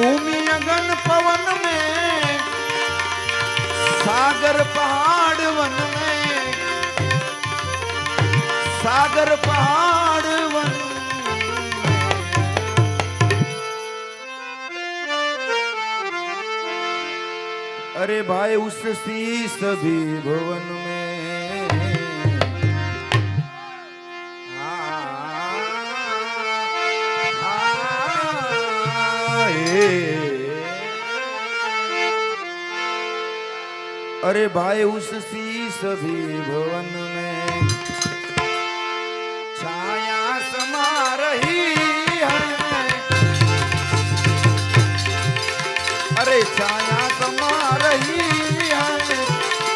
भूमि अगन पवन में, सागर पहाड़ वन में, सागर पहाड़ वन में। अरे भाई उस शीस भी भवन में। अरे भाई उस शीस भी भवन में छाया समा रही है। अरे छाया समा रही है।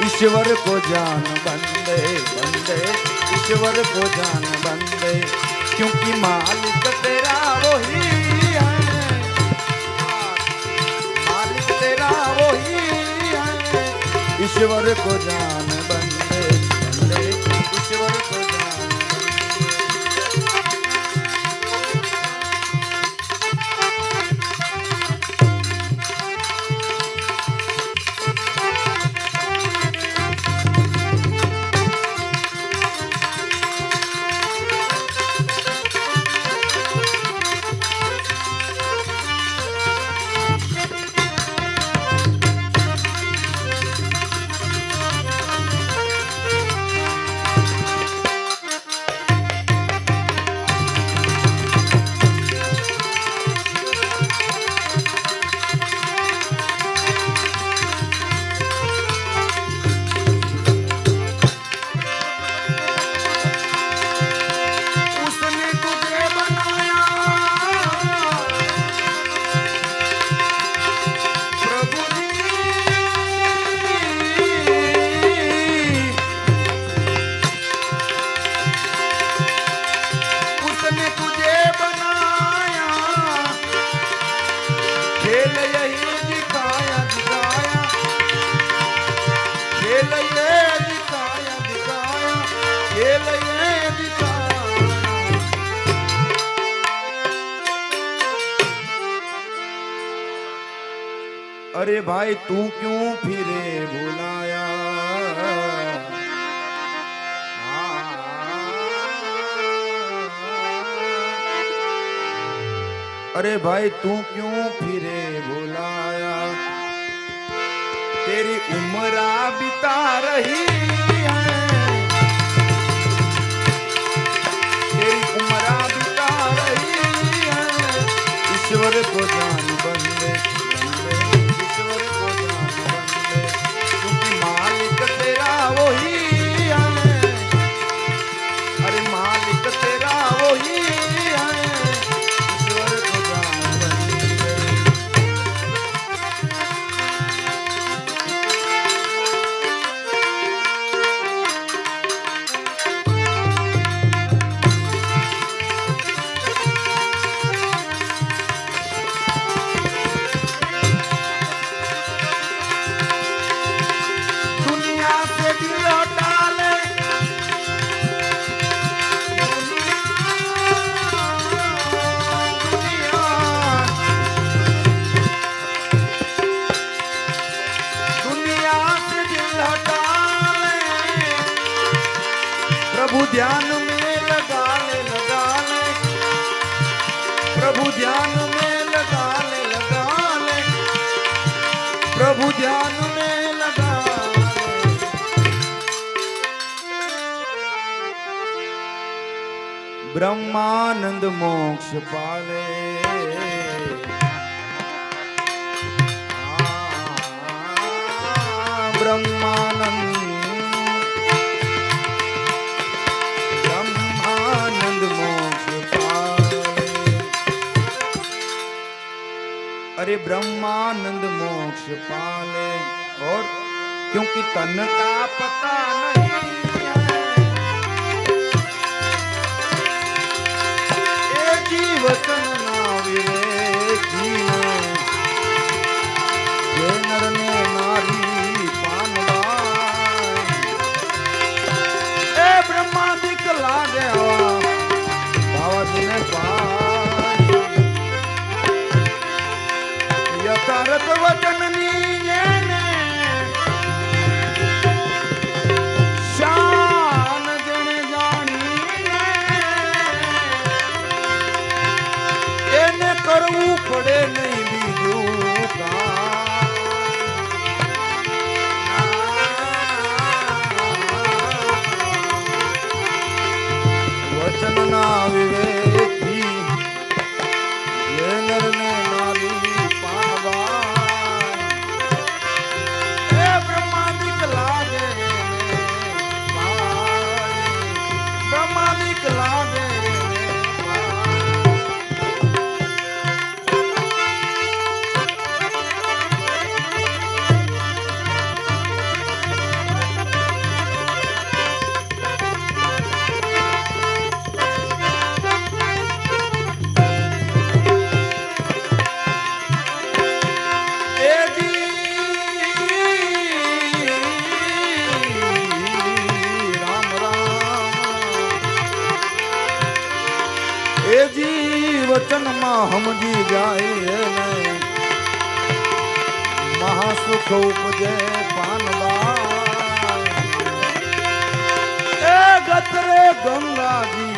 ईश्वर को जान बंदे बंदे, ईश्वर को जान बंदे, क्योंकि मालिक तेरा वही है, मालिक तेरा वही है। ईश्वर को जान बंदे बंदे, ईश्वर को जान अरे भाई तू क्यों फिरे बुलाया। अरे भाई तू क्यों फिरे बुलाया। तेरी उम्र बिता रही है, तेरी उम्र बिता रही है। ईश्वर को जान बंदे बंदे, ईश्वर को जान बंदे, क्योंकि मालिक तेरा वही है। अरे मालिक तेरा वही है। ईश्वर को जान बंदे। प्रभु ध्यान में लगा ले, लगा ले, प्रभु ध्यान में लगा ले, लगा ले, प्रभु ध्यान में लगा ले। ब्रह्मानंद मोक्ष पाले। ब्रह्मानंद अरे ब्रह्मानंद मोक्ष पाले। और क्योंकि तन का पता नहीं है, ए जीवतन ना विवेकी ने, ये नर ने नारी पानवाई। ए ब्रह्मा दिखला देवा बाबा जी ने पाई। કરવું પડે નહીં બીજું કામ. વચનના વિવેકથી જે નરને નારી પાનવાય એ બ્રહ્માંડિક લાગે ને ભાઈ, બ્રહ્માંડિક લાગે ને વચનમાં સમજી જાય ને મહાસુખ ઉપજે પાનવા એ ગતરે ગંગાજી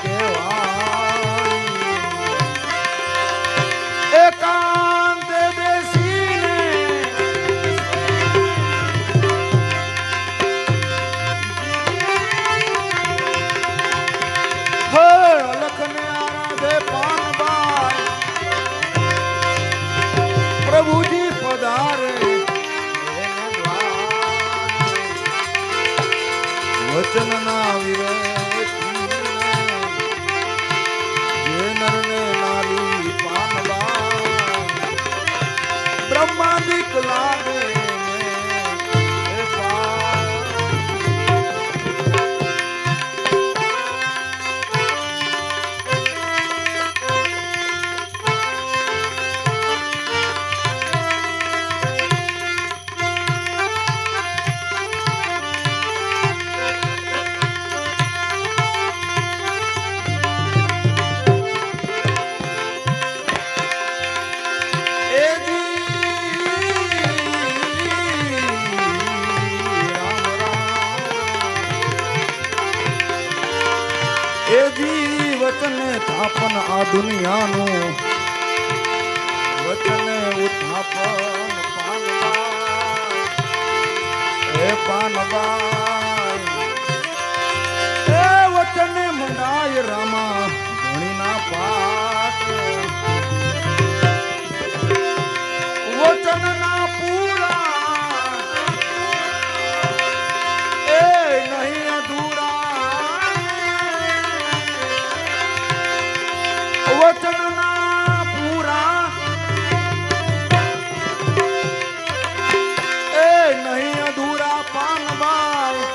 કહેવાય એકાંતે બેસીને હે અલખને પ્રભુજી પધારે વચનના વિવેકથી જે નરને નારી પાનવા બ્રહ્માંડિક લાગે ને વચને થાપન આ દુનિયાનું વચને ઉત્થાપન પાનવા હે પાનવા એ વચને મંડાય રામા ધણીના પાઠ વચનના પૂરા એ નહીં અધૂરા વચનના પૂરા એ નહીં અધૂરા પાનબાઈ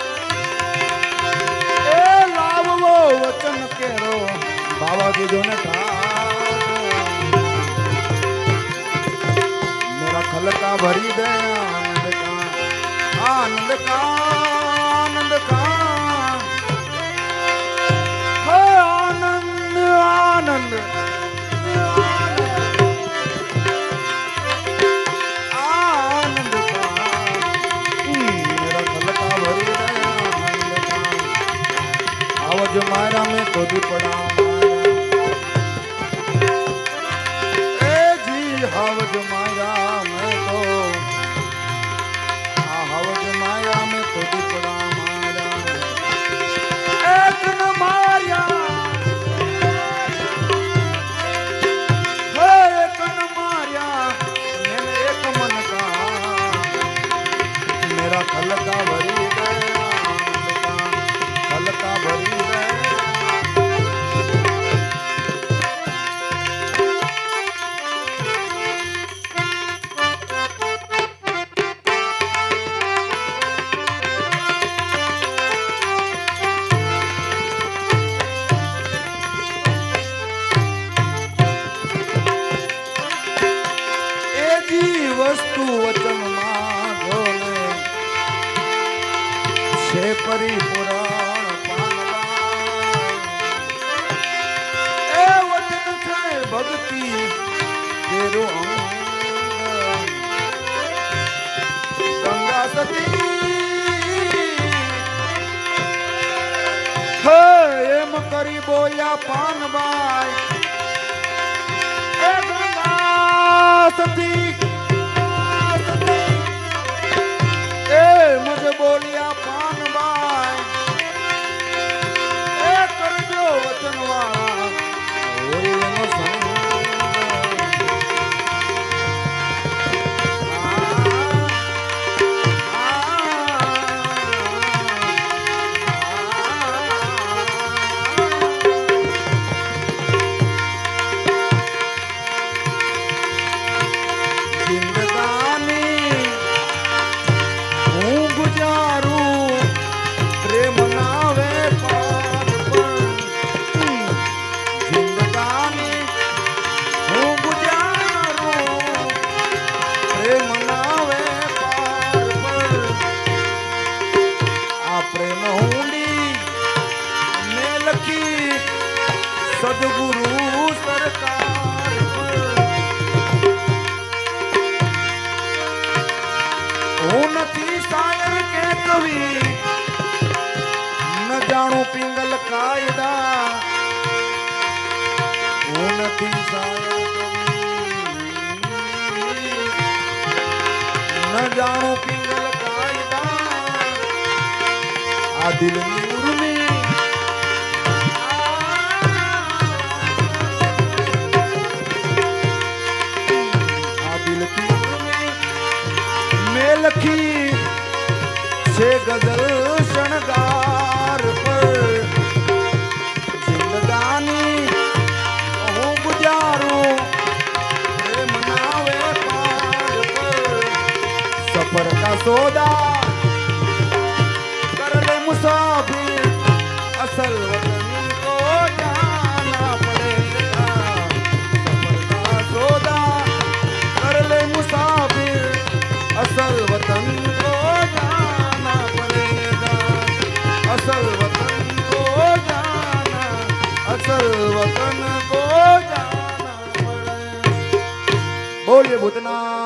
એ લાવવો વચન કેરો બાવા દીધો ને મેરા ખલકા ભરી દે આનંદ કા આનંદ કા આનંદ આનંદ आनंद का मेरा खलका भरी आनंद का आवज मारा में तो भी पड़ा ए जी आवज मारा में तो आवज माया में तो भी पड़ा मारा एक न मारिया खलका भरी गया खलका भरी गया एजी वस्तु वचन मांगो છે પરિપુરાણ પાનવા એ વચન છે ભક્તિ તેરો અંગ ગંગા સતી હે એમ કરી બોલ્યા પાનબાઈ એ सती ए मुझे बोलिया पान बाय ए करजो वचन वाला होई एनो संग सदगुरु सरकार उन्नति शायर के कवि न जाणू पिंगल कायदा उन्नति शायर कवि न जाणू पिंगल कायदा आ दिल में उर्मी लखी छे गजल शणगार पर जिंदगानी हूँ गुजारू प्रेम नावे पार पर सफर का सौदा कर ले मुसाफिर असल वतन को जाना पड़ेगा सफर का सौदा कर ले मुसाफिर असल वतन को जाना पड़ेगा असल वतन को जाना असल वतन को जाना पड़ेगा बोलिए भूतनाथ